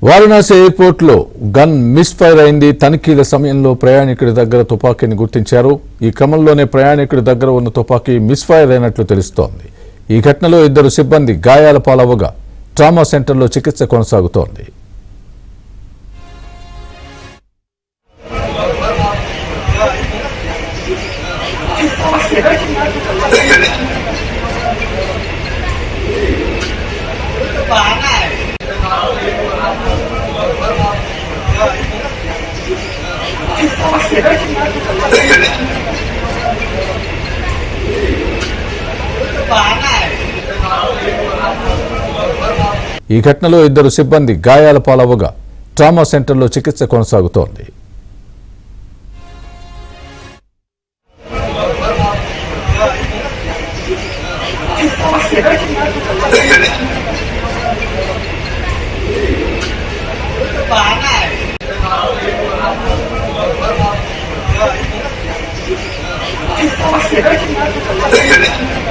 Varanasi airport లో gun miss fire అయింది. తనిఖీల సమయంలో ప్రయాణికుడి దగ్గర తుపాకీని గుర్తించారు. ఈ క్రమంలోనే ప్రయాణికుడి దగ్గర ఉన్న తుపాకీ మిస్ ఫైర్ అయినట్లు తెలుస్తోంది. ఈ ఘటనలో 2 సిబ్బంది గాయాల పాలవగా ట్రామా సెంటర్లో చికిత్స కొనసాగుతోంది. ఈ ఘటనలో 2 సిబ్బంది గాయాల పాలవగా ట్రామా సెంటర్లో చికిత్స కొనసాగుతోంది. Thank you.